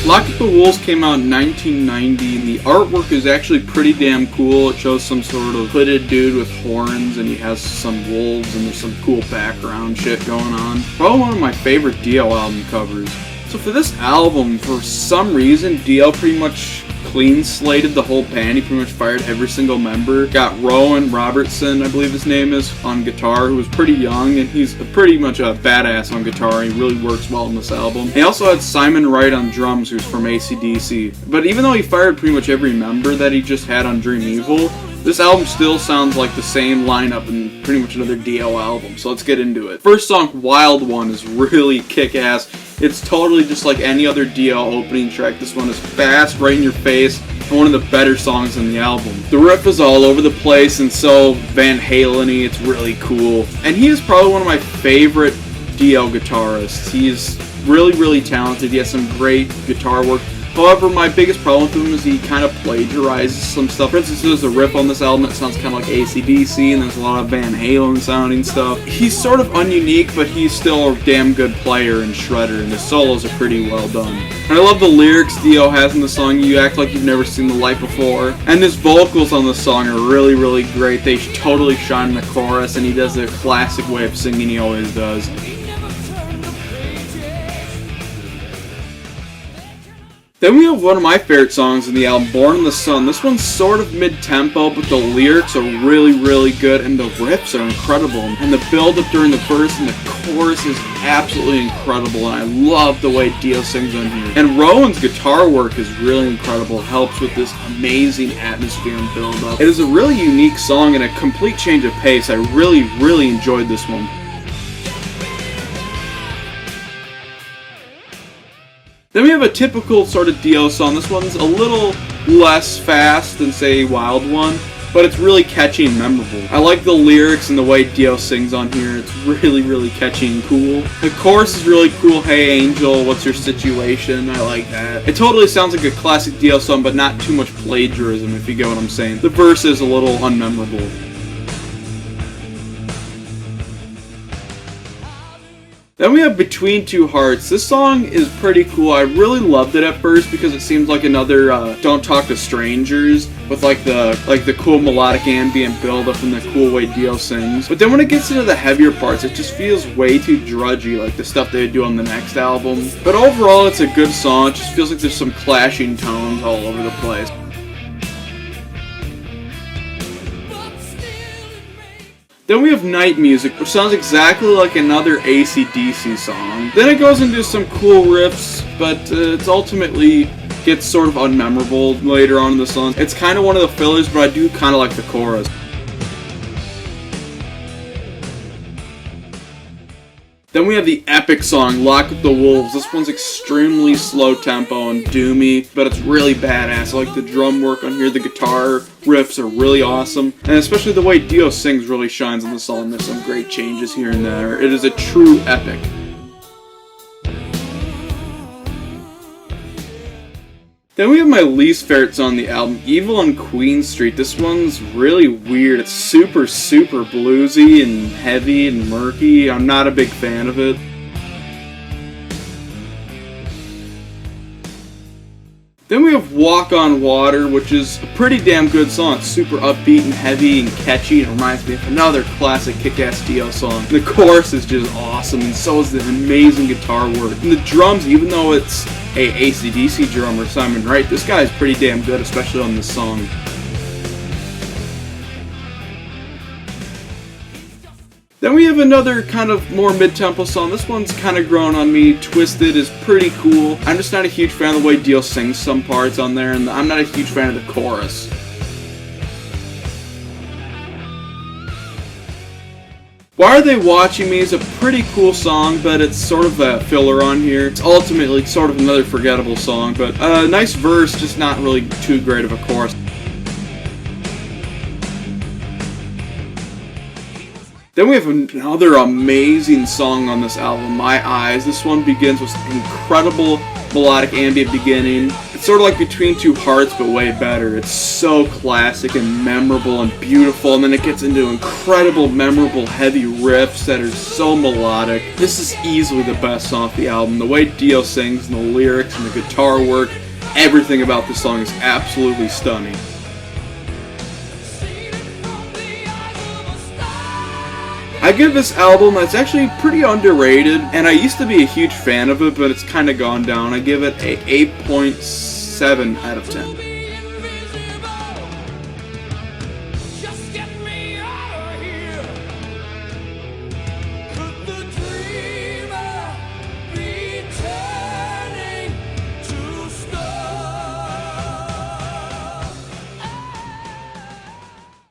Lock Up the Wolves came out in 1990, and the artwork is actually pretty damn cool. It shows some sort of hooded dude with horns, and he has some wolves, and there's some cool background shit going on. Probably one of my favorite Dio album covers. So for this album, for some reason, Dio pretty much clean slated the whole band. He pretty much fired every single member. Got Rowan Robertson, I believe his name is, on guitar, who was pretty young, and he's pretty much a badass on guitar. He really works well on this album. He also had Simon Wright on drums, who's from AC/DC. But even though he fired pretty much every member that he just had on Dream Evil, this album still sounds like the same lineup in pretty much another Dio album, so let's get into it. First song, Wild One, is really kick-ass. It's totally just like any other Dio opening track. This one is fast, right in your face, and one of the better songs on the album. The riff is all over the place and so Van Halen-y. It's really cool. And he is probably one of my favorite Dio guitarists. He's really, really talented. He has some great guitar work. However, my biggest problem with him is he kind of plagiarizes some stuff. For instance, there's a riff on this album that sounds kind of like AC/DC, and there's a lot of Van Halen sounding stuff. He's sort of ununique, but he's still a damn good player and shredder, and his solos are pretty well done. And I love the lyrics Dio has in the song, "You act like you've never seen the light before." And his vocals on the song are really, really great. They totally shine in the chorus, and he does a classic way of singing he always does. Then we have one of my favorite songs in the album, Born in the Sun. This one's sort of mid-tempo, but the lyrics are really, really good, and the riffs are incredible. And the build-up during the verse and the chorus is absolutely incredible, and I love the way Dio sings on here. And Rowan's guitar work is really incredible, helps with this amazing atmosphere and build-up. It is a really unique song and a complete change of pace. I really, really enjoyed this one. Then we have a typical sort of Dio song. This one's a little less fast than, say, Wild One, but it's really catchy and memorable. I like the lyrics and the way Dio sings on here. It's really, really catchy and cool. The chorus is really cool. "Hey Angel, what's your situation?" I like that. It totally sounds like a classic Dio song, but not too much plagiarism, if you get what I'm saying. The verse is a little unmemorable. Then we have Between Two Hearts. This song is pretty cool. I really loved it at first because it seems like another Don't Talk to Strangers with like the cool melodic ambient build-up and the cool way Dio sings. But then when it gets into the heavier parts, it just feels way too drudgy, like the stuff they do on the next album. But overall, it's a good song. It just feels like there's some clashing tones all over the place. Then we have Night Music, which sounds exactly like another AC/DC song. Then it goes into some cool riffs, but it's ultimately gets sort of unmemorable later on in the song. It's kind of one of the fillers, but I do kind of like the chorus. Then we have the epic song, Lock Up the Wolves. This one's extremely slow tempo and doomy, but it's really badass. I like the drum work on here. The guitar riffs are really awesome, and especially the way Dio sings really shines on the song. There's some great changes here and there. It is a true epic. Then we have my least favorite song on the album, Evil on Queen Street. This one's really weird. It's super, super bluesy and heavy and murky. I'm not a big fan of it. Then we have Walk on Water, which is a pretty damn good song. It's super upbeat and heavy and catchy, and it reminds me of another classic kick-ass Dio song. The chorus is just awesome, and so is the amazing guitar work. And the drums, even though it's a AC/DC drummer, Simon Wright, this guy is pretty damn good, especially on this song. Then we have another kind of more mid-tempo song. This one's kind of grown on me. Twisted is pretty cool. I'm just not a huge fan of the way Dio sings some parts on there, and I'm not a huge fan of the chorus. Why Are They Watching Me is a pretty cool song, but it's sort of a filler on here. It's ultimately sort of another forgettable song, but a nice verse, just not really too great of a chorus. Then we have another amazing song on this album, My Eyes. This one begins with incredible melodic ambient beginning. It It's sort of like Between Two Hearts, but way better. It's so classic and memorable and beautiful, and then it gets into incredible, memorable, heavy riffs that are so melodic. This is easily the best song off the album. The way Dio sings and the lyrics and the guitar work, everything about this song is absolutely stunning. I give this album, that's actually pretty underrated, and I used to be a huge fan of it, but it's kind of gone down. I give it a 8.7 out of 10.